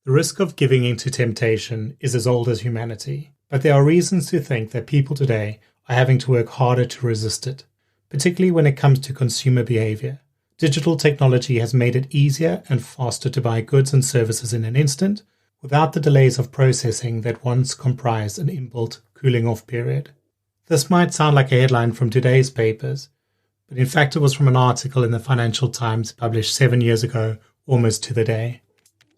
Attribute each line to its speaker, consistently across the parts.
Speaker 1: The risk of giving in to temptation is as old as humanity, but there are reasons to think that people today are having to work harder to resist it, particularly when it comes to consumer behavior. Digital technology has made it easier and faster to buy goods and services in an instant, without the delays of processing that once comprised an inbuilt cooling-off period. This might sound like a headline from today's papers, but in fact it was from an article in the Financial Times published 7 years ago, almost to the day.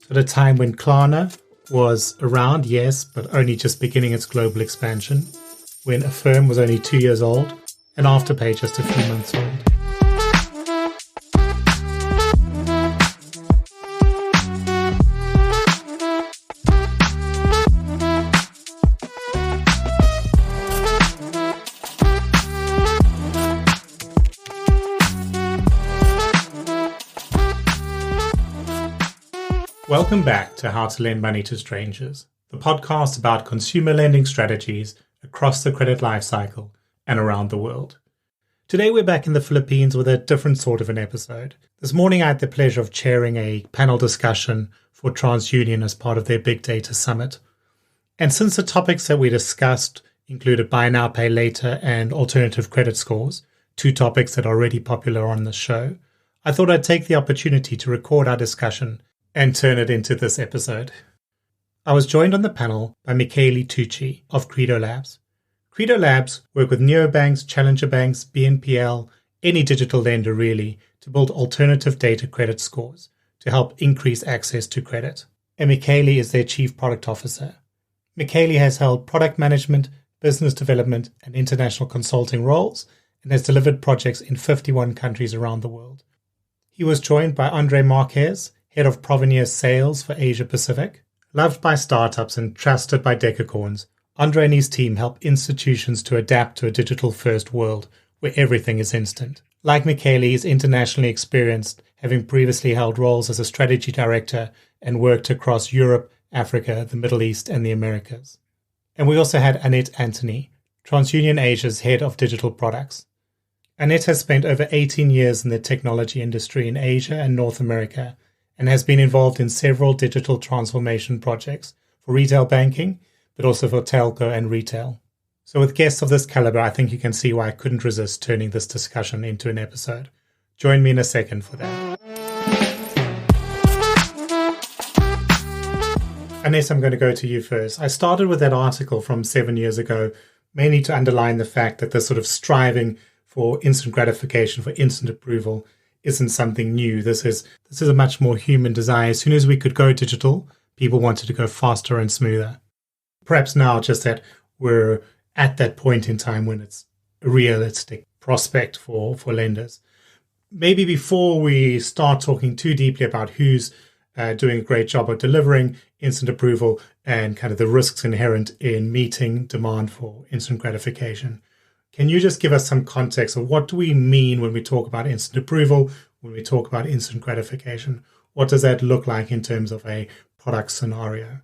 Speaker 1: At a time when Klarna was around, yes, but only just beginning its global expansion, when Affirm was only 2 years old, and Afterpay just a few months old. Welcome back to How to Lend Money to Strangers, the podcast about consumer lending strategies across the credit lifecycle and around the world. Today we're back in the Philippines with a different sort of an episode. This morning I had the pleasure of chairing a panel discussion for TransUnion as part of their Big Data Summit. And since the topics that we discussed included buy now, pay later and alternative credit scores, two topics that are already popular on the show, I thought I'd take the opportunity to record our discussion and turn it into this episode. I was joined on the panel by Michele Tucci of Credo Labs. Credo Labs work with neobanks, challenger banks, BNPL, any digital lender really, to build alternative data credit scores to help increase access to credit. And Michele is their Chief Product Officer. Michele has held product management, business development, and international consulting roles and has delivered projects in 51 countries around the world. He was joined by André Marques, Head of Provenir Sales for Asia Pacific. Loved by startups and trusted by decacorns, André and his team help institutions to adapt to a digital-first world where everything is instant. Like Michele, he's internationally experienced, having previously held roles as a strategy director and worked across Europe, Africa, the Middle East, and the Americas. And we also had Anit Antony, TransUnion Asia's Head of Digital Products. Anit has spent over 18 years in the technology industry in Asia and North America, and has been involved in several digital transformation projects for retail banking, but also for telco and retail. So with guests of this caliber, I think you can see why I couldn't resist turning this discussion into an episode. Join me in a second for that. Anit, I'm going to go to you first. I started with that article from 7 years ago, mainly to underline the fact that this sort of striving for instant gratification, for instant approval, isn't something new. This is a much more human desire. As soon as we could go digital, people wanted to go faster and smoother. Perhaps now just that we're at that point in time when it's a realistic prospect for lenders. Maybe before we start talking too deeply about who's doing a great job of delivering instant approval and kind of the risks inherent in meeting demand for instant gratification, can you just give us some context of what do we mean when we talk about instant approval, when we talk about instant gratification? What does that look like in terms of a product scenario?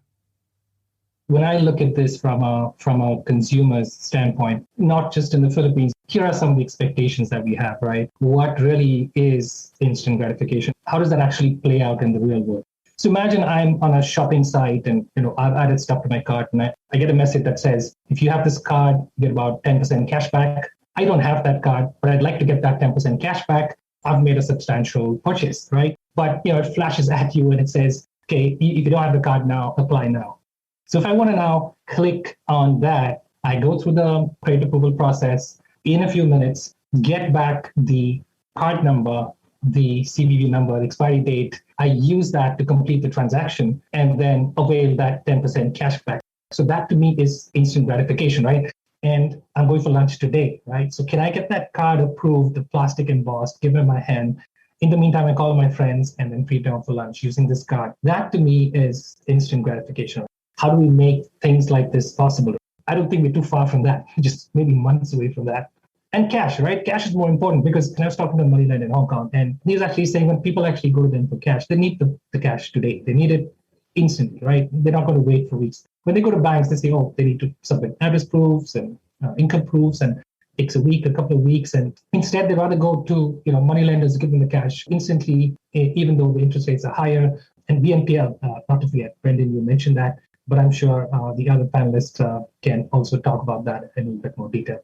Speaker 2: When I look at this from a consumer's standpoint, not just in the Philippines, here are some of the expectations that we have, right? What really is instant gratification? How does that actually play out in the real world? So imagine I'm on a shopping site and I've added stuff to my cart and I get a message that says, if you have this card, you get about 10% cash back. I don't have that card, but I'd like to get that 10% cash back. I've made a substantial purchase, right? But it flashes at you and it says, okay, if you don't have the card now, apply now. So if I want to now click on that, I go through the credit approval process in a few minutes, get back the card number, the CVV number, the expiry date. I use that to complete the transaction and then avail that 10% cash back. So that to me is instant gratification, right? And I'm going for lunch today, right? So can I get that card approved, the plastic embossed, give it in my hand? In the meantime, I call my friends and then treat them for lunch using this card. That to me is instant gratification. How do we make things like this possible? I don't think we're too far from that, just maybe months away from that. And cash, right? Cash is more important because I was talking to Moneyland in Hong Kong, and he was actually saying when people actually go to them for cash, they need the cash today. They need it instantly, right? They're not going to wait for weeks. When they go to banks, they say, they need to submit address proofs and income proofs, and it takes a week, a couple of weeks. And instead, they'd rather go to money lenders, give them the cash instantly, even though the interest rates are higher. And BNPL, not quantify it. Brendan, you mentioned that, but I'm sure the other panelists can also talk about that in a bit more detail.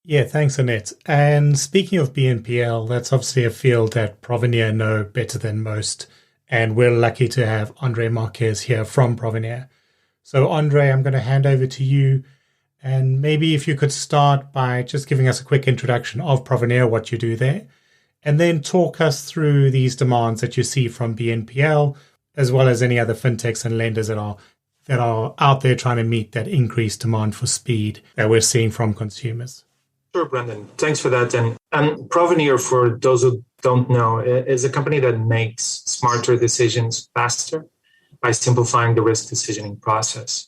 Speaker 1: Yeah, thanks, Anit. And speaking of BNPL, that's obviously a field that Provenir know better than most. And we're lucky to have André Marques here from Provenir. So, André, I'm going to hand over to you. And maybe if you could start by just giving us a quick introduction of Provenir, what you do there, and then talk us through these demands that you see from BNPL, as well as any other fintechs and lenders that are out there trying to meet that increased demand for speed that we're seeing from consumers.
Speaker 3: Sure, Brendan. Thanks for that. And Provenir, for those who don't know, is a company that makes smarter decisions faster by simplifying the risk decisioning process.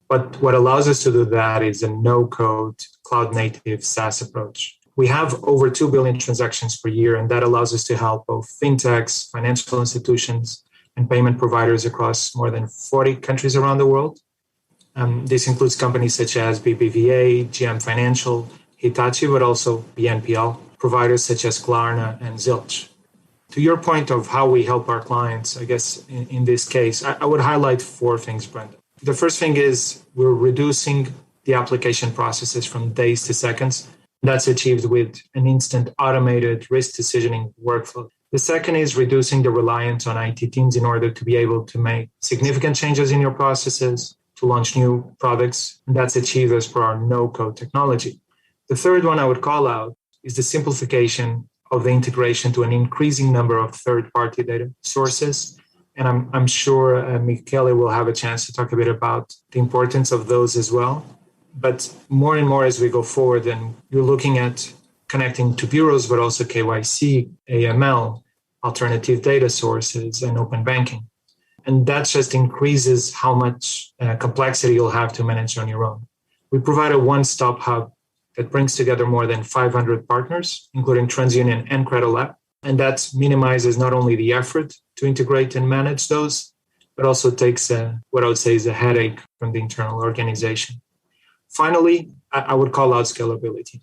Speaker 3: But what allows us to do that is a no-code, cloud-native SaaS approach. We have over 2 billion transactions per year, and that allows us to help both fintechs, financial institutions, and payment providers across more than 40 countries around the world. This includes companies such as BBVA, GM Financial, Hitachi, but also BNPL, providers such as Klarna and Zilch. To your point of how we help our clients, I guess in this case, I would highlight 4 things, Brendan. The first thing is we're reducing the application processes from days to seconds. That's achieved with an instant automated risk decisioning workflow. The second is reducing the reliance on IT teams in order to be able to make significant changes in your processes, to launch new products. And that's achieved as per our no-code technology. The third one I would call out is the simplification of the integration to an increasing number of third-party data sources. And I'm sure Michele will have a chance to talk a bit about the importance of those as well. But more and more as we go forward, and you're looking at connecting to bureaus, but also KYC, AML, alternative data sources, and open banking. And that just increases how much complexity you'll have to manage on your own. We provide a one-stop hub that brings together more than 500 partners, including TransUnion and CreditLab. And that minimizes not only the effort to integrate and manage those, but also takes what I would say is a headache from the internal organization. Finally, I would call out scalability.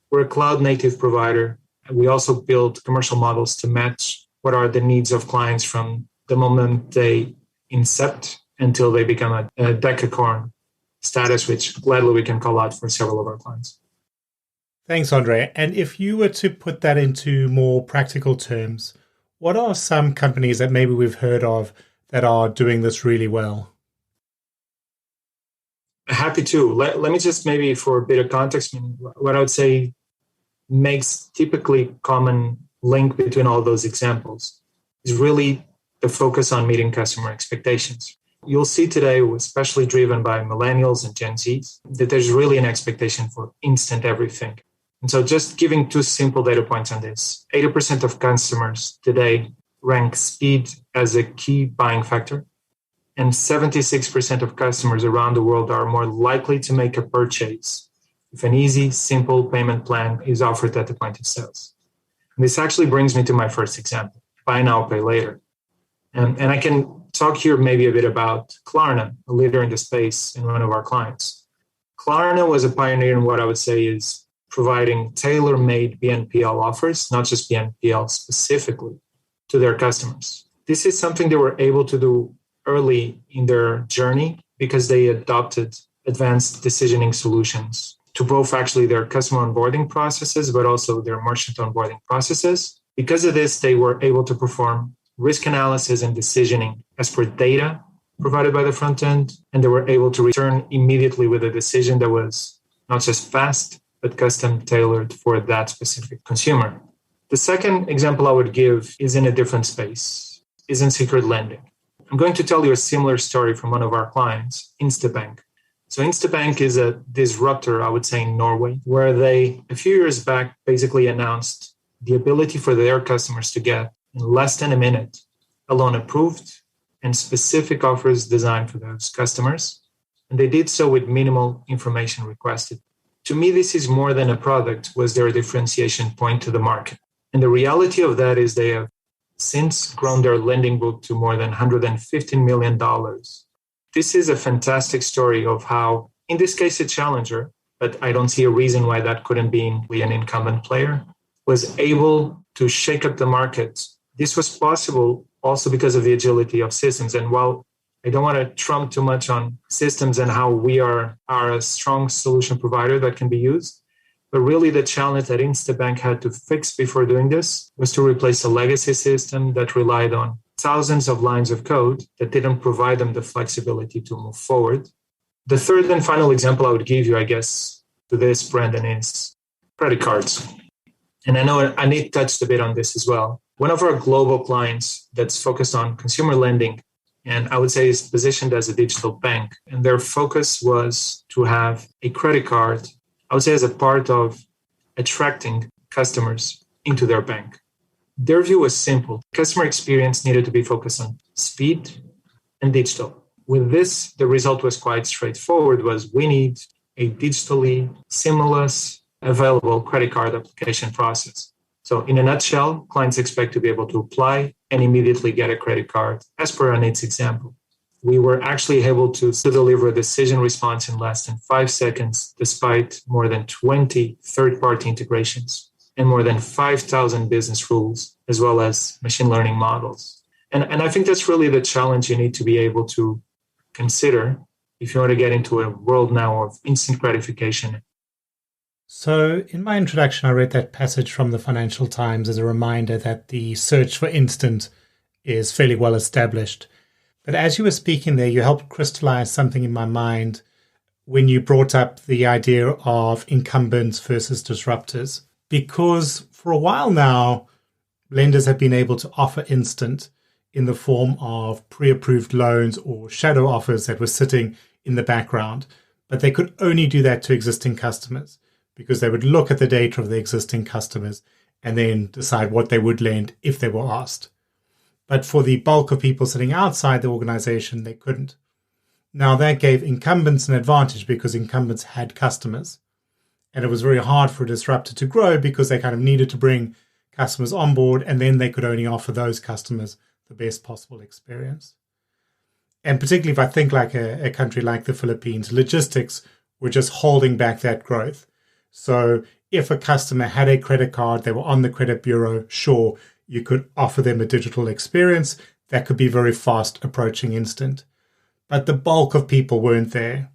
Speaker 3: We're a cloud-native provider. We also build commercial models to match what are the needs of clients from the moment they incept until they become a decacorn status, which gladly we can call out for several of our clients.
Speaker 1: Thanks, André. And if you were to put that into more practical terms, what are some companies that maybe we've heard of that are doing this really well?
Speaker 3: Happy to. Let me just maybe for a bit of context, what I would say makes typically common link between all those examples is really the focus on meeting customer expectations. You'll see today, especially driven by millennials and Gen Zs, that there's really an expectation for instant everything. And so just giving 2 simple data points on this, 80% of customers today rank speed as a key buying factor. And 76% of customers around the world are more likely to make a purchase if an easy, simple payment plan is offered at the point of sales. And this actually brings me to my first example, buy now, pay later. And I can talk here maybe a bit about Klarna, a leader in the space and one of our clients. Klarna was a pioneer in what I would say is providing tailor-made BNPL offers, not just BNPL specifically, to their customers. This is something they were able to do early in their journey because they adopted advanced decisioning solutions to both actually their customer onboarding processes, but also their merchant onboarding processes. Because of this, they were able to perform risk analysis and decisioning as per data provided by the front end, and they were able to return immediately with a decision that was not just fast, but custom tailored for that specific consumer. The second example I would give is in a different space, is in secured lending. I'm going to tell you a similar story from one of our clients, Instabank. So Instabank is a disruptor, I would say, in Norway, where they, a few years back, basically announced the ability for their customers to get, in less than a minute, a loan approved and specific offers designed for those customers. And they did so with minimal information requested. To me, this is more than a product, was their differentiation point to the market. And the reality of that is they have since grown their lending book to more than $115 million. This is a fantastic story of how, in this case, a challenger, but I don't see a reason why that couldn't be an incumbent player, was able to shake up the market. This was possible also because of the agility of systems. And while I don't want to trump too much on systems and how we are a strong solution provider that can be used. But really the challenge that Instabank had to fix before doing this was to replace a legacy system that relied on thousands of lines of code that didn't provide them the flexibility to move forward. The third and final example I would give you, I guess, to this, Brandon, is credit cards. And I know Anit touched a bit on this as well. One of our global clients that's focused on consumer lending, and I would say is positioned as a digital bank, and their focus was to have a credit card, I would say, as a part of attracting customers into their bank. Their view was simple. Customer experience needed to be focused on speed and digital. With this, the result was quite straightforward, was we need a digitally seamless, available credit card application process. So in a nutshell, clients expect to be able to apply and immediately get a credit card, as per Anit's example. We were actually able to deliver a decision response in less than 5 seconds, despite more than 20 third-party integrations and more than 5,000 business rules, as well as machine learning models. And I think that's really the challenge you need to be able to consider if you want to get into a world now of instant gratification.
Speaker 1: So in my introduction, I read that passage from the Financial Times as a reminder that the search for instant is fairly well established. But as you were speaking there, you helped crystallize something in my mind when you brought up the idea of incumbents versus disruptors. Because for a while now, lenders have been able to offer instant in the form of pre-approved loans or shadow offers that were sitting in the background. But they could only do that to existing customers because they would look at the data of the existing customers and then decide what they would lend if they were asked. But for the bulk of people sitting outside the organization, they couldn't. Now, that gave incumbents an advantage because incumbents had customers. And it was very hard for a disruptor to grow because they kind of needed to bring customers on board, and then they could only offer those customers the best possible experience. And particularly if I think like a country like the Philippines, logistics were just holding back that growth. So if a customer had a credit card, they were on the credit bureau, sure, you could offer them a digital experience that could be very fast approaching instant. But the bulk of people weren't there.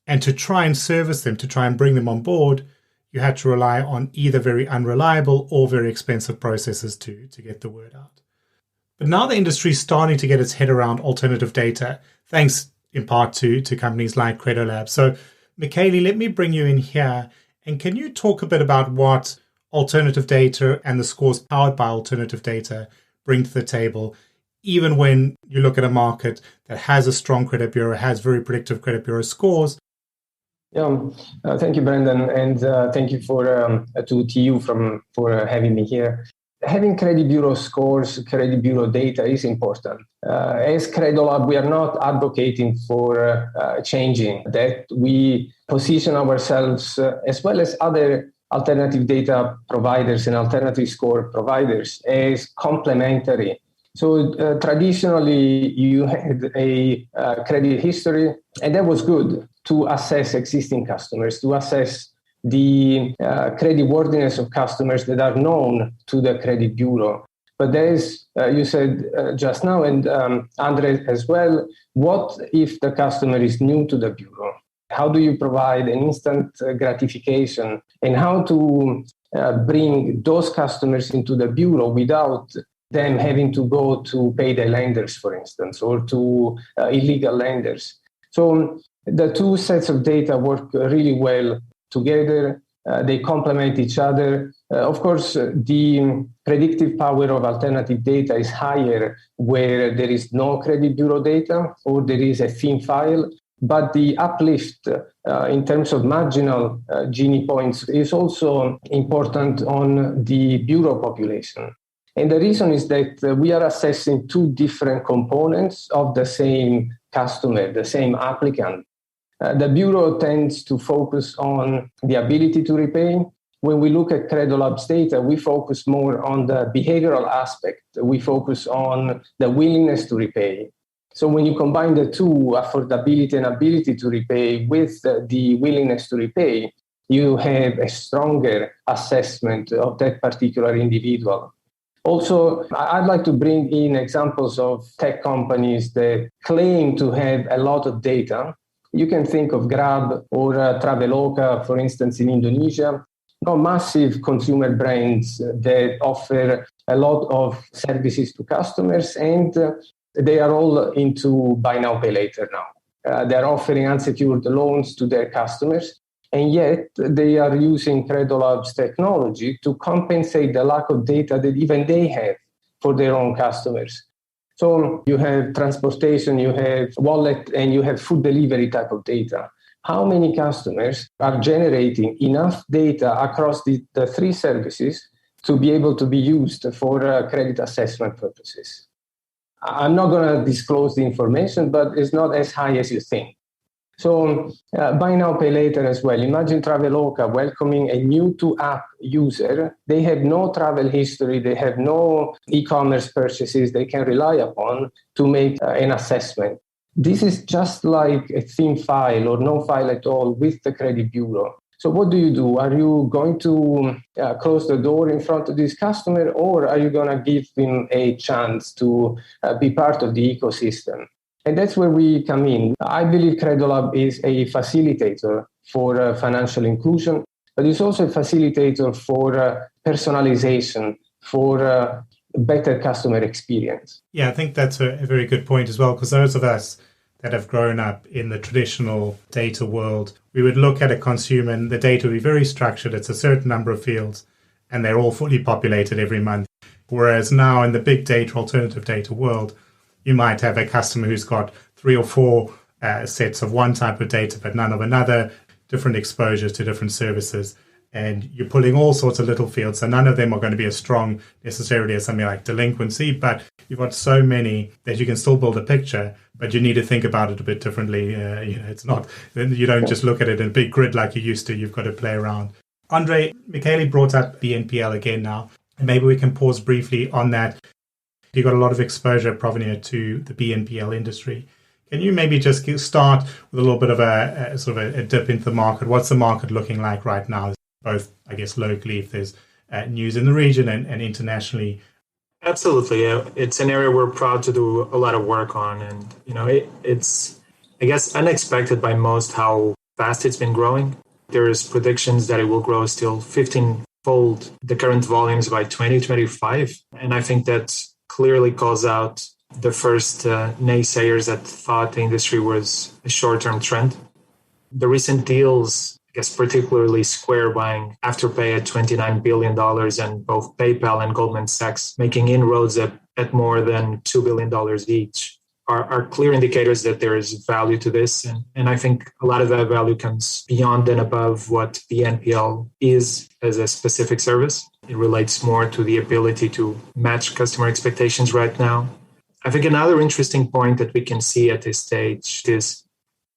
Speaker 1: And to try and service them, to try and bring them on board, you had to rely on either very unreliable or very expensive processes to get the word out. But now the industry is starting to get its head around alternative data, thanks in part to companies like Credolab. So, Michele, let me bring you in here. And can you talk a bit about what alternative data and the scores powered by alternative data bring to the table, even when you look at a market that has a strong credit bureau, has very predictive credit bureau scores?
Speaker 4: Yeah, thank you, Brandon, and thank you to TU for having me here. Having credit bureau scores, credit bureau data is important. As Credolab, we are not advocating for changing that. We position ourselves, as well as other alternative data providers and alternative score providers, as complementary. So traditionally, you had a credit history, and that was good to assess existing customers, to assess the creditworthiness of customers that are known to the credit bureau. But as you said just now, and André as well, what if the customer is new to the bureau? How do you provide an instant gratification, and how to bring those customers into the bureau without them having to go to payday lenders, for instance, or to illegal lenders? So the two sets of data work really well together. They complement each other. Of course, the predictive power of alternative data is higher where there is no credit bureau data or there is a thin file. But the uplift in terms of marginal Gini points is also important on the bureau population. And the reason is that we are assessing two different components of the same customer, the same applicant. The bureau tends to focus on the ability to repay. When we look at Credolab's data, we focus more on the behavioral aspect. We focus on the willingness to repay. So when you combine the two, affordability and ability to repay with the willingness to repay, you have a stronger assessment of that particular individual. Also, I'd like to bring in examples of tech companies that claim to have a lot of data. You can think of Grab or Traveloka, for instance, in Indonesia. Massive consumer brands that offer a lot of services to customers, and they are all into buy now, pay later now. They're offering unsecured loans to their customers, and yet they are using Credolab's technology to compensate the lack of data that even they have for their own customers. So you have transportation, you have wallet, and you have food delivery type of data. How many customers are generating enough data across the three services to be able to be used for credit assessment purposes? I'm not going to disclose the information, but it's not as high as you think. So buy now, pay later as well. Imagine Traveloka welcoming a new to app user. They have no travel history. They have no e-commerce purchases they can rely upon to make an assessment. This is just like a thin file or no file at all with the credit bureau. So what do? Are you going to close the door in front of this customer, or are you going to give him a chance to be part of the ecosystem? And that's where we come in. I believe Credolab is a facilitator for financial inclusion, but it's also a facilitator for personalization, for better customer experience.
Speaker 1: Yeah, I think that's a very good point as well, because those of us that have grown up in the traditional data world, we would look at a consumer and the data would be very structured. It's a certain number of fields and they're all fully populated every month. Whereas now in the big data, alternative data world, you might have a customer who's got 3 or 4 sets of one type of data, but none of another, different exposures to different services. And you're pulling all sorts of little fields. So none of them are going to be as strong necessarily as something like delinquency, but you've got so many that you can still build a picture, but you need to think about it a bit differently. It's not, you don't just look at it in a big grid like you used to. You've got to play around. André, Michele brought up BNPL again now, and maybe we can pause briefly on that. You've got a lot of exposure, Provenir, to the BNPL industry. Can you maybe just start with a little bit of a dip into the market? What's the market looking like right now, both, I guess, locally, if there's news in the region and internationally?
Speaker 3: Absolutely. Yeah. It's an area we're proud to do a lot of work on. And, it's, I guess, unexpected by most how fast it's been growing. There's predictions that it will grow still 15-fold the current volumes by 2025. And I think that clearly calls out the first naysayers that thought the industry was a short-term trend. The recent deals, I guess particularly Square buying Afterpay at $29 billion and both PayPal and Goldman Sachs making inroads at more than $2 billion each are clear indicators that there is value to this. And I think a lot of that value comes beyond and above what BNPL is as a specific service. It relates more to the ability to match customer expectations right now. I think another interesting point that we can see at this stage is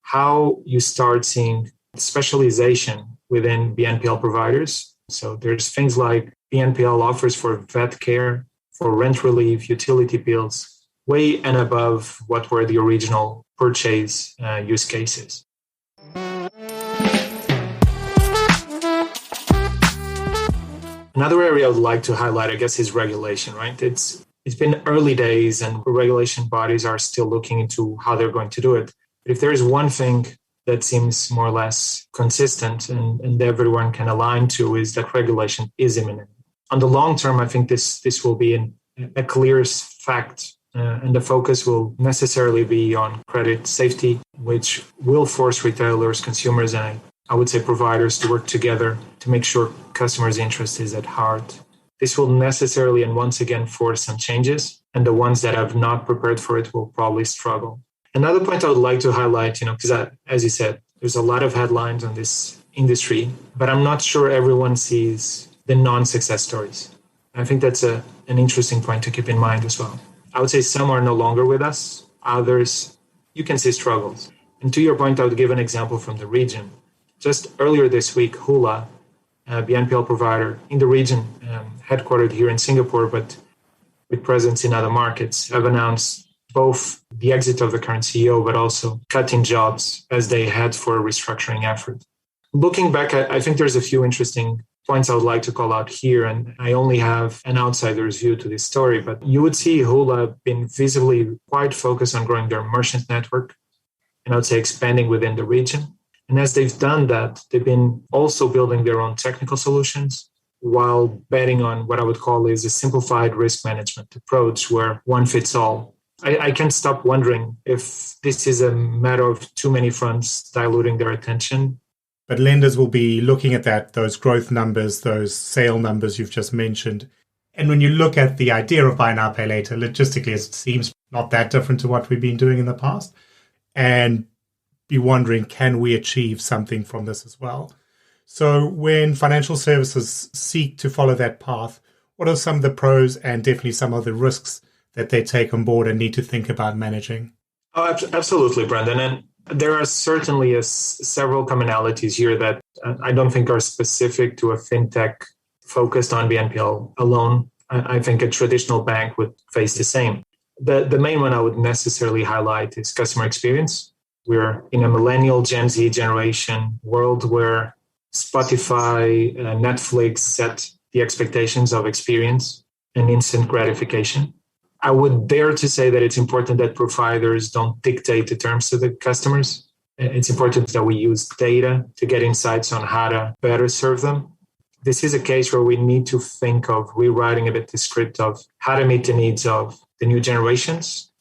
Speaker 3: how you start seeing specialization within BNPL providers. So there's things like BNPL offers for vet care, for rent relief, utility bills, way and above what were the original purchase use cases. Another area I would like to highlight, I guess, is regulation, right? It's been early days and regulation bodies are still looking into how they're going to do it. But if there is one thing that seems more or less consistent and everyone can align to is that regulation is imminent. On the long term, I think this will be a clear fact, and the focus will necessarily be on credit safety, which will force retailers, consumers, and I would say providers to work together to make sure customers' interest is at heart. This will necessarily and once again force some changes, and the ones that have not prepared for it will probably struggle. Another point I would like to highlight, because as you said, there's a lot of headlines on this industry, but I'm not sure everyone sees the non-success stories. I think that's an interesting point to keep in mind as well. I would say some are no longer with us. Others, you can see struggles. And to your point, I would give an example from the region. Just earlier this week, Hula, a BNPL provider in the region, headquartered here in Singapore, but with presence in other markets, have announced both the exit of the current CEO, but also cutting jobs as they head for a restructuring effort. Looking back, I think there's a few interesting points I would like to call out here, and I only have an outsider's view to this story, but you would see Hula been visibly quite focused on growing their merchant network, and I would say expanding within the region. And as they've done that, they've been also building their own technical solutions while betting on what I would call is a simplified risk management approach where one fits all. I can't stop wondering if this is a matter of too many fronts diluting their attention.
Speaker 1: But lenders will be looking at those growth numbers, those sale numbers you've just mentioned. And when you look at the idea of buy now, pay later, logistically, it seems not that different to what we've been doing in the past. And be wondering, can we achieve something from this as well? So when financial services seek to follow that path, what are some of the pros and definitely some of the risks that they take on board and need to think about managing?
Speaker 3: Oh, absolutely, Brendan. And there are certainly several commonalities here that I don't think are specific to a fintech focused on BNPL alone. I think a traditional bank would face the same. The main one I would necessarily highlight is customer experience. We're in a millennial Gen Z generation world where Spotify, Netflix set the expectations of experience and instant gratification. I would dare to say that it's important that providers don't dictate the terms to the customers. It's important that we use data to get insights on how to better serve them. This is a case where we need to think of rewriting a bit the script of how to meet the needs of the new generations,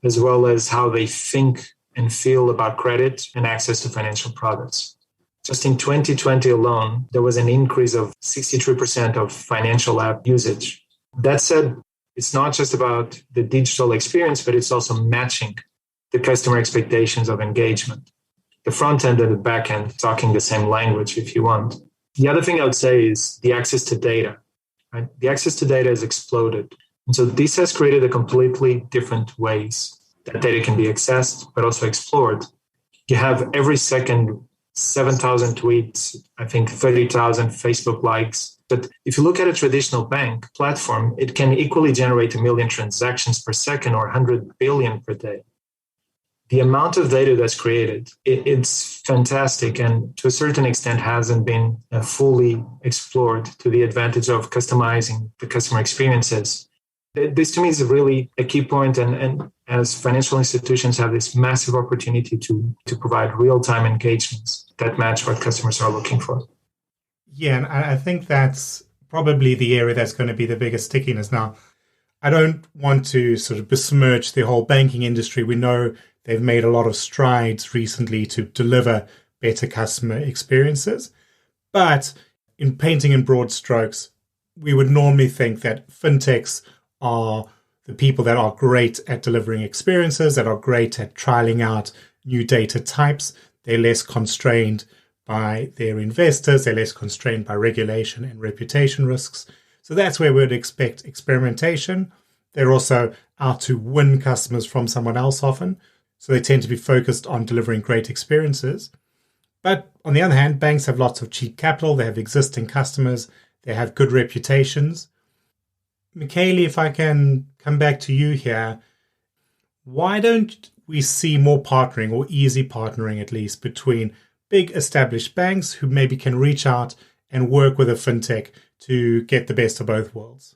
Speaker 3: as well as how they think and feel about credit and access to financial products. Just in 2020 alone, there was an increase of 63% of financial app usage. That said, it's not just about the digital experience, but it's also matching the customer expectations of engagement. The front end and the back end talking the same language, if you want. The other thing I would say is the access to data. Right? The access to data has exploded. And so this has created a completely different ways that data can be accessed, but also explored. You have every second 7,000 tweets, I think 30,000 Facebook likes. But if you look at a traditional bank platform, it can equally generate 1 million transactions per second or 100 billion per day. The amount of data that's created, it's fantastic, and to a certain extent hasn't been fully explored to the advantage of customizing the customer experiences. This to me is really a key point, and as financial institutions have this massive opportunity to provide real-time engagements that match what customers are looking for.
Speaker 1: Yeah, and I think that's probably the area that's going to be the biggest stickiness. Now, I don't want to sort of besmirch the whole banking industry. We know they've made a lot of strides recently to deliver better customer experiences. But in painting in broad strokes, we would normally think that fintechs are the people that are great at delivering experiences, that are great at trialing out new data types. They're less constrained by their investors. They're less constrained by regulation and reputation risks. So that's where we'd expect experimentation. They're also out to win customers from someone else often. So they tend to be focused on delivering great experiences. But on the other hand, banks have lots of cheap capital. They have existing customers. They have good reputations. Michele, if I can come back to you here, why don't we see more partnering, or easy partnering at least, between big established banks who maybe can reach out and work with a fintech to get the best of both worlds?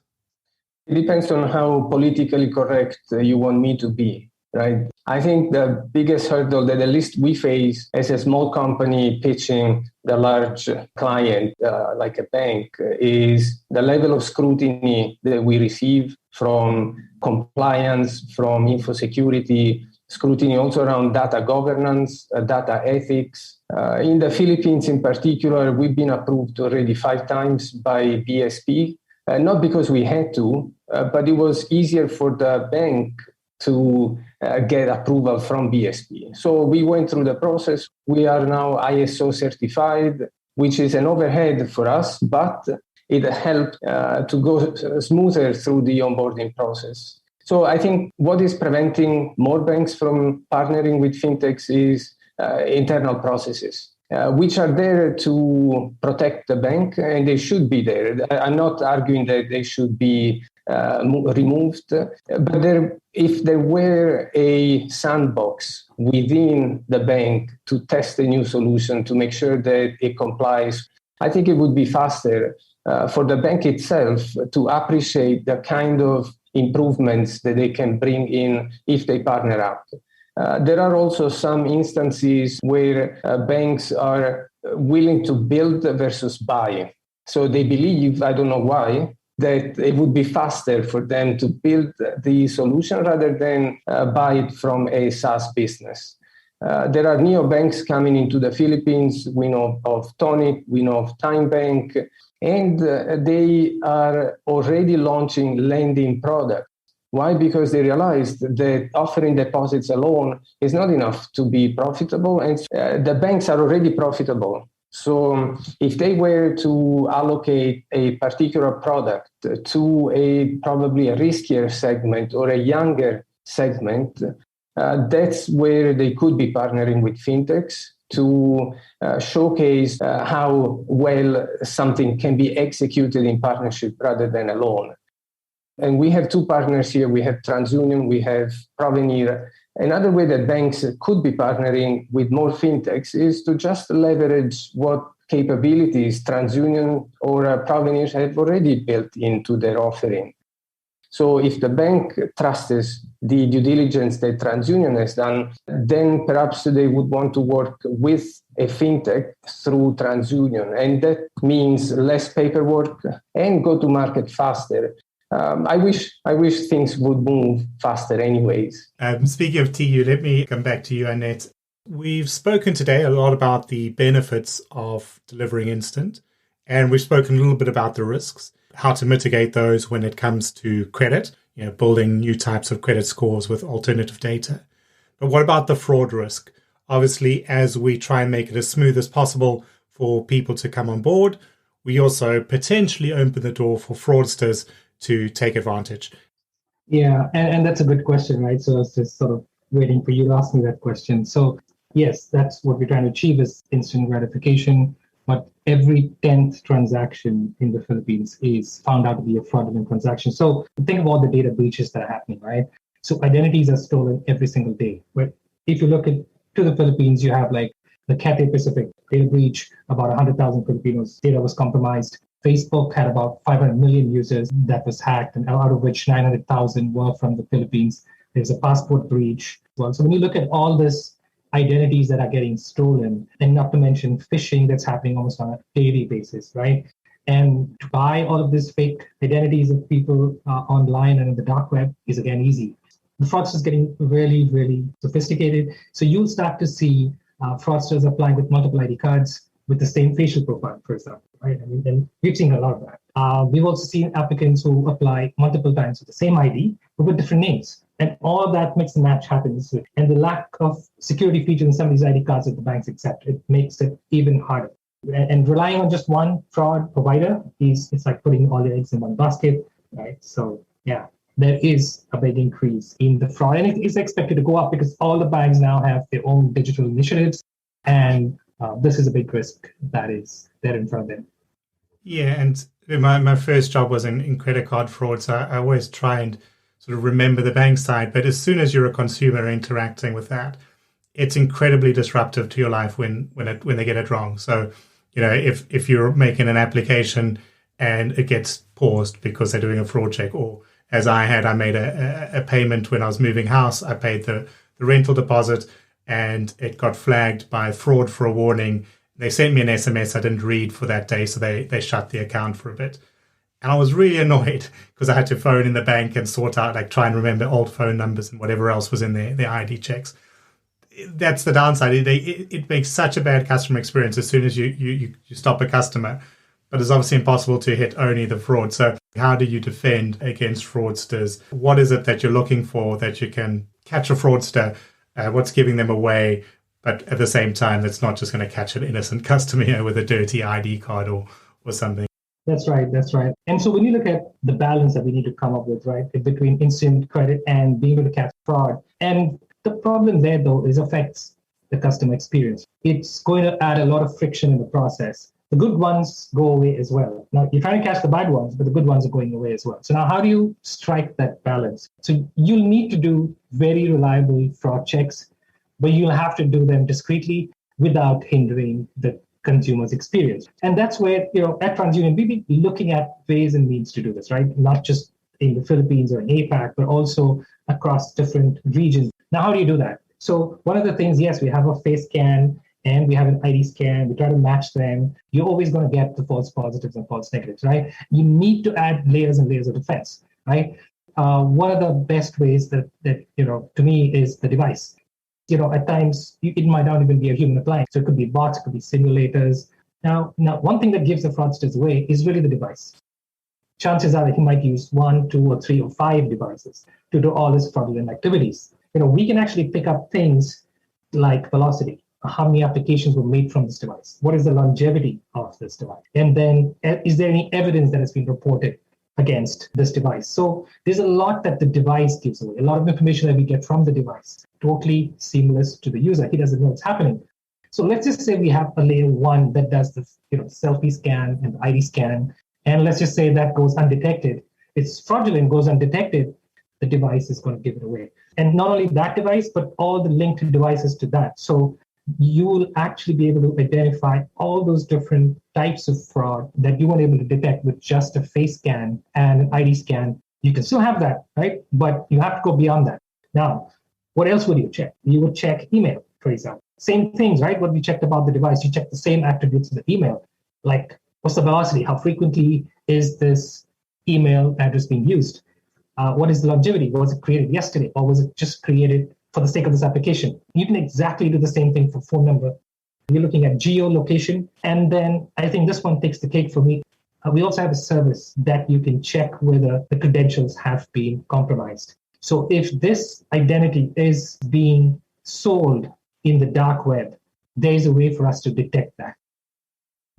Speaker 4: It depends on how politically correct you want me to be, right? I think the biggest hurdle that at least we face as a small company pitching the large client like a bank is the level of scrutiny that we receive from compliance, from info security, scrutiny also around data governance, data ethics. In the Philippines in particular, we've been approved already 5 times by BSP, not because we had to, but it was easier for the bank to get approval from BSP. So we went through the process. We are now ISO certified, which is an overhead for us, but it helped to go smoother through the onboarding process. So I think what is preventing more banks from partnering with fintechs is internal processes, which are there to protect the bank, and they should be there. I'm not arguing that they should be removed, but if there were a sandbox within the bank to test a new solution, to make sure that it complies I think it would be faster for the bank itself to appreciate the kind of improvements that they can bring in if they partner up. There are also some instances where banks are willing to build versus buy. So they believe, I don't know why, that it would be faster for them to build the solution rather than buy it from a SaaS business. There are neobanks coming into the Philippines. We know of Tonic, we know of TimeBank, and they are already launching lending products. Why? Because they realized that offering deposits alone is not enough to be profitable, and the banks are already profitable. So if they were to allocate a particular product to probably a riskier segment or a younger segment, that's where they could be partnering with Fintechs to showcase how well something can be executed in partnership rather than alone. And we have two partners here. We have TransUnion, we have Provenir. Another way that banks could be partnering with more fintechs is to just leverage what capabilities TransUnion or Provenir have already built into their offering. So if the bank trusts the due diligence that TransUnion has done, then perhaps they would want to work with a fintech through TransUnion. And that means less paperwork and go to market faster. I wish things would move faster anyways.
Speaker 1: Speaking of TU, let me come back to you, Anit. We've spoken today a lot about the benefits of delivering instant, and we've spoken a little bit about the risks, how to mitigate those when it comes to credit, building new types of credit scores with alternative data. But what about the fraud risk? Obviously, as we try and make it as smooth as possible for people to come on board, we also potentially open the door for fraudsters to take advantage.
Speaker 2: Yeah, and that's a good question, right? So I was just sort of waiting for you to ask me that question. So yes, that's what we're trying to achieve is instant gratification, but every 10th transaction in the Philippines is found out to be a fraudulent transaction. So think of all the data breaches that are happening, right? So identities are stolen every single day. But if you look to the Philippines, you have like the Cathay Pacific data breach, about 100,000 Filipinos' data was compromised. Facebook had about 500 million users that was hacked, and out of which 900,000 were from the Philippines. There's a passport breach as well. So when you look at all this identities that are getting stolen, and not to mention phishing that's happening almost on a daily basis, right? And to buy all of these fake identities of people online and in the dark web is again easy. The fraudsters is getting really, really sophisticated. So you'll start to see fraudsters applying with multiple ID cards with the same facial profile, for example, right? I mean, and we've seen a lot of that. We've also seen applicants who apply multiple times with the same ID, but with different names. And all of that makes the match happen this way. And the lack of security features in some of these ID cards that the banks accept, it makes it even harder. And relying on just one fraud provider it's like putting all your eggs in one basket, right? So yeah, there is a big increase in the fraud, and it is expected to go up because all the banks now have their own digital initiatives, and this is a big risk that is there in front of them.
Speaker 1: Yeah, and my first job was in credit card fraud, so I always try and sort of remember the bank side. But as soon as you're a consumer interacting with that, it's incredibly disruptive to your life when they get it wrong. So, if you're making an application and it gets paused because they're doing a fraud check, or as I made a payment when I was moving house, I paid the rental deposit and it got flagged by fraud for a warning. They sent me an SMS I didn't read for that day, so they shut the account for a bit. And I was really annoyed because I had to phone in the bank and sort out, try and remember old phone numbers and whatever else was in their ID checks. That's the downside. It makes such a bad customer experience as soon as you stop a customer. But it's obviously impossible to hit only the fraud. So how do you defend against fraudsters? What is it that you're looking for that you can catch a fraudster? What's giving them away? But at the same time, it's not just going to catch an innocent customer with a dirty ID card or something.
Speaker 2: That's right. And so when you look at the balance that we need to come up with, right, between instant credit and being able to catch fraud, and the problem there, though, is affects the customer experience. It's going to add a lot of friction in the process. The good ones go away as well. Now, you're trying to catch the bad ones, but the good ones are going away as well. So now how do you strike that balance? So you'll need to do very reliable fraud checks, but you'll have to do them discreetly without hindering the consumers' experience. And that's where, at TransUnion, we've been looking at ways and means to do this, right? Not just in the Philippines or in APAC, but also across different regions. Now, how do you do that? So one of the things, yes, we have a face scan and we have an ID scan. We try to match them. You're always going to get the false positives and false negatives, right? You need to add layers and layers of defense, right? One of the best ways that to me is the device. At times it might not even be a human appliance. So it could be bots, it could be simulators. Now, one thing that gives the fraudsters away is really the device. Chances are that he might use 1, 2, or 3, or 5 devices to do all his fraudulent activities. We can actually pick up things like velocity. How many applications were made from this device? What is the longevity of this device? And then is there any evidence that has been reported against this device? So there's a lot that the device gives away, a lot of information that we get from the device, totally seamless to the user. He doesn't know what's happening. So let's just say we have a layer 1 that does the selfie scan and the ID scan. And let's just say that goes undetected. It's fraudulent, goes undetected. The device is going to give it away. And not only that device, but all the linked devices to that. So you will actually be able to identify all those different types of fraud that you weren't able to detect with just a face scan and an ID scan. You can still have that, right? But you have to go beyond that. Now, what else would you check? You would check email, for example. Same things, right? What we checked about the device, you check the same attributes in the email. Like, what's the velocity? How frequently is this email address being used? What is the longevity? Was it created yesterday? Or was it just created for the sake of this application? You can exactly do the same thing for phone number. You're looking at geolocation. And then I think this one takes the cake for me. We also have a service that you can check whether the credentials have been compromised. So if this identity is being sold in the dark web, there is a way for us to detect that.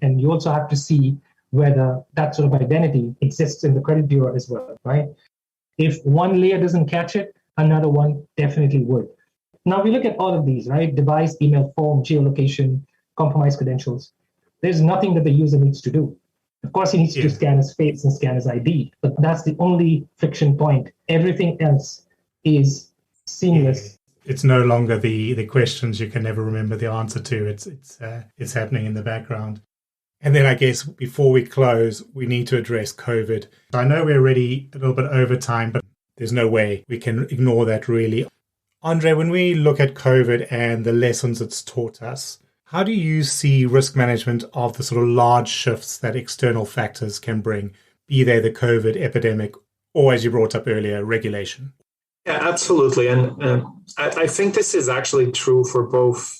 Speaker 2: And you also have to see whether that sort of identity exists in the credit bureau as well, right? If one layer doesn't catch it, another one definitely would. Now we look at all of these, right? Device, email, phone, geolocation, compromised credentials. There's nothing that the user needs to do. Of course, he needs to scan his face and scan his ID, but that's the only friction point. Everything else is seamless.
Speaker 1: It's no longer the questions you can never remember the answer to. It's happening in the background. And then I guess before we close, we need to address COVID. I know we're already a little bit over time, but there's no way we can ignore that really. Andre, when we look at COVID and the lessons it's taught us, how do you see risk management of the sort of large shifts that external factors can bring, be they the COVID epidemic or, as you brought up earlier, regulation?
Speaker 3: Yeah, absolutely. And I think this is actually true for both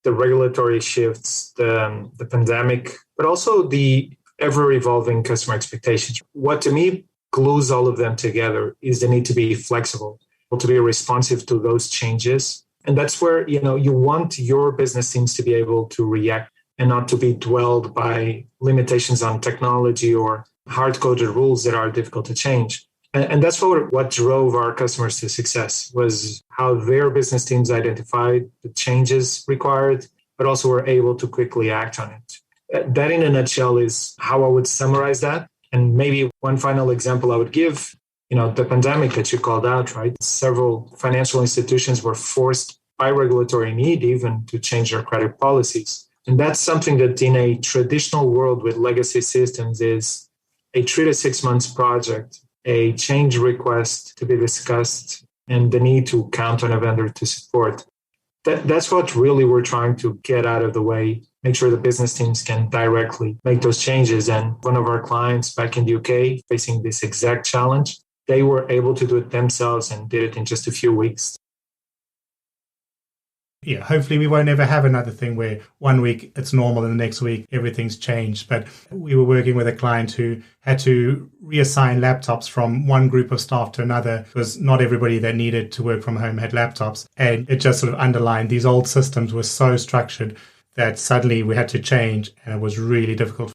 Speaker 3: the regulatory shifts, the pandemic, but also the ever-evolving customer expectations. What to me glues all of them together is the need to be flexible, to be responsive to those changes. And that's where, you want your business teams to be able to react and not to be dwelled by limitations on technology or hard-coded rules that are difficult to change. And that's what drove our customers to success, was how their business teams identified the changes required, but also were able to quickly act on it. That in a nutshell is how I would summarize that. And maybe one final example I would give, the pandemic that you called out, right? Several financial institutions were forced by regulatory need even to change their credit policies. And that's something that in a traditional world with legacy systems is a 3 to 6 months project, a change request to be discussed, and the need to count on a vendor to support. That's what really we're trying to get out of the way, make sure the business teams can directly make those changes. And one of our clients back in the UK facing this exact challenge, they were able to do it themselves and did it in just a few weeks.
Speaker 1: Yeah, hopefully we won't ever have another thing where 1 week it's normal and the next week everything's changed. But we were working with a client who had to reassign laptops from one group of staff to another because not everybody that needed to work from home had laptops. And it just sort of underlined these old systems were so structured that suddenly we had to change, and it was really difficult.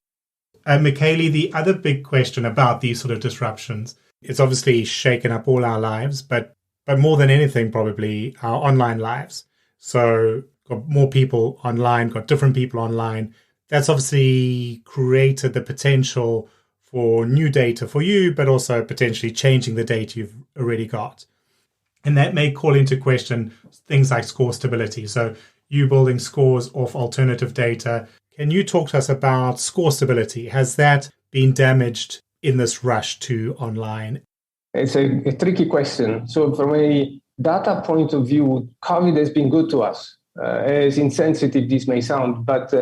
Speaker 1: Michele, the other big question about these sort of disruptions, it's obviously shaken up all our lives, but more than anything, probably our online lives. So got more people online, got different people online. That's obviously created the potential for new data for you, but also potentially changing the data you've already got. And that may call into question things like score stability. So you building scores off alternative data, Can you talk to us about score stability? Has that been damaged in this rush to online?
Speaker 4: It's a tricky question. So from a data point of view, COVID has been good to us. As insensitive this may sound, but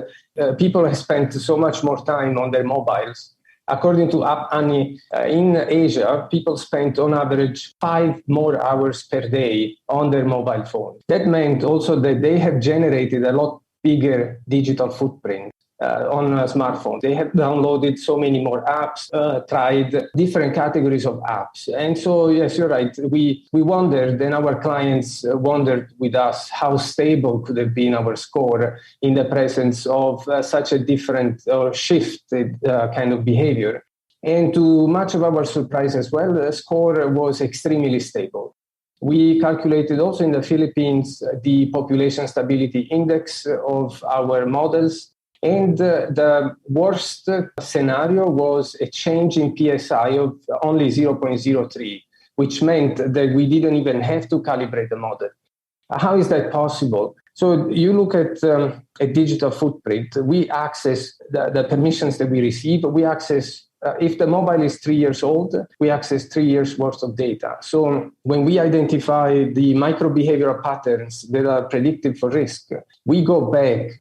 Speaker 4: people have spent so much more time on their mobiles. According to App Annie, in Asia, people spent on average 5 more hours per day on their mobile phone. That meant also that they have generated a lot bigger digital footprint on a smartphone. They have downloaded so many more apps, tried different categories of apps. And so, yes, you're right. We wondered, and our clients wondered with us, how stable could have been our score in the presence of such a different or shifted kind of behavior. And to much of our surprise as well, the score was extremely stable. We calculated also in the Philippines the population stability index of our models. And the worst scenario was a change in PSI of only 0.03, which meant that we didn't even have to calibrate the model. How is that possible? So you look at a digital footprint, we access the permissions that we receive, we access if the mobile is 3 years old, we access 3 years worth of data. So when we identify the micro-behavioral patterns that are predictive for risk, we go back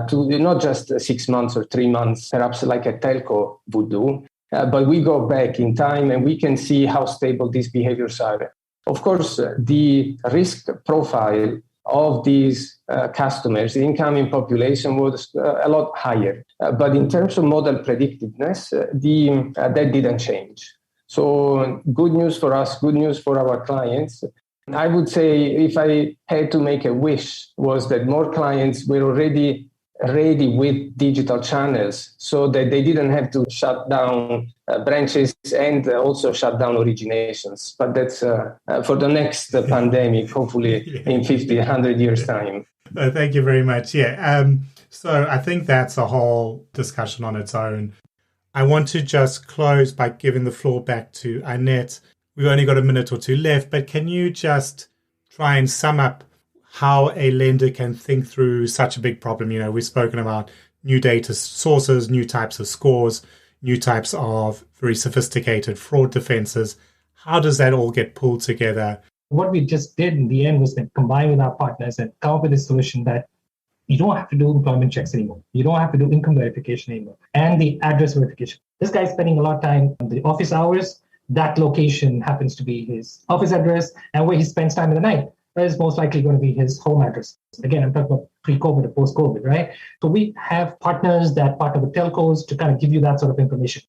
Speaker 4: to not just 6 months or 3 months, perhaps like a telco would do, but we go back in time and we can see how stable these behaviors are. Of course, the risk profile of these customers, the incoming population was a lot higher. But in terms of model predictiveness, that didn't change. So good news for us, good news for our clients. I would say if I had to make a wish was that more clients were already ready with digital channels so that they didn't have to shut down branches and also shut down originations. But that's for the next pandemic, hopefully in 50, 100 years' time.
Speaker 1: Thank you very much. Yeah. So I think that's a whole discussion on its own. I want to just close by giving the floor back to Anit. We've only got a minute or two left, but can you just try and sum up how a lender can think through such a big problem? You know, we've spoken about new data sources, new types of scores, new types of very sophisticated fraud defenses. How does that all get pulled together?
Speaker 2: What we just did in the end was then combine with our partners and come up with a solution that you don't have to do employment checks anymore. You don't have to do income verification anymore. And the address verification. This guy's spending a lot of time on the office hours. That location happens to be his office address, and where he spends time in the night is most likely going to be his home address. Again, I'm talking about pre-COVID or post-COVID, right? So we have partners that partner with telcos to kind of give you that sort of information.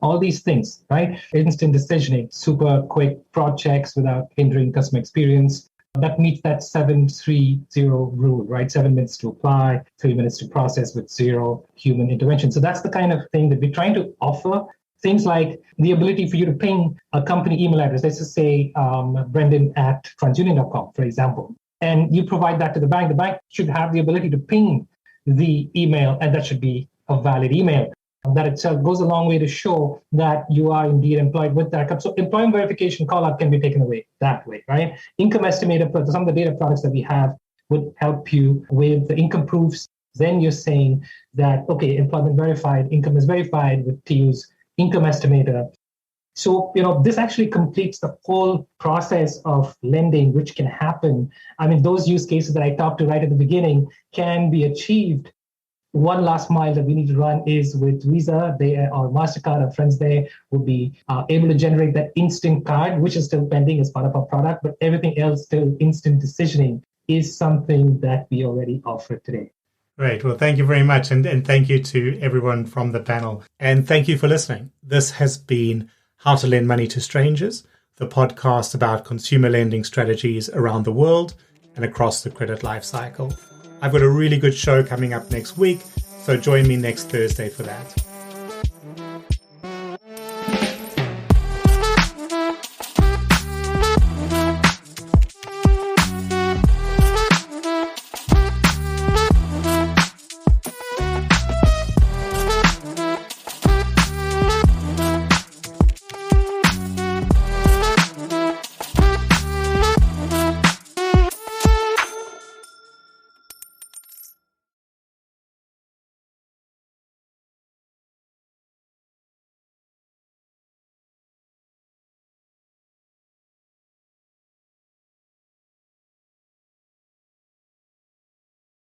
Speaker 2: All these things, right? Instant decisioning, super quick fraud checks without hindering customer experience. That meets that 7-3-0 rule, right? 7 minutes to apply, 3 minutes to process with 0 human intervention. So that's the kind of thing that we're trying to offer. Things like the ability for you to ping a company email address. Let's just say Brendan at TransUnion.com, for example. And you provide that to the bank. The bank should have the ability to ping the email, and that should be a valid email. That itself goes a long way to show that you are indeed employed with that. So employment verification call-out can be taken away that way, right? Income estimator, some of the data products that we have would help you with the income proofs. Then you're saying that, okay, employment verified, income is verified with TU's income estimator. So, this actually completes the whole process of lending, which can happen. I mean, those use cases that I talked to right at the beginning can be achieved. One last mile that we need to run is with Visa. Or MasterCard, our friends there will be able to generate that instant card, which is still pending as part of our product, but everything else still instant decisioning is something that we already offer today.
Speaker 1: Great. Well, thank you very much. And thank you to everyone from the panel. And thank you for listening. This has been How to Lend Money to Strangers, the podcast about consumer lending strategies around the world and across the credit life cycle. I've got a really good show coming up next week, so join me next Thursday for that.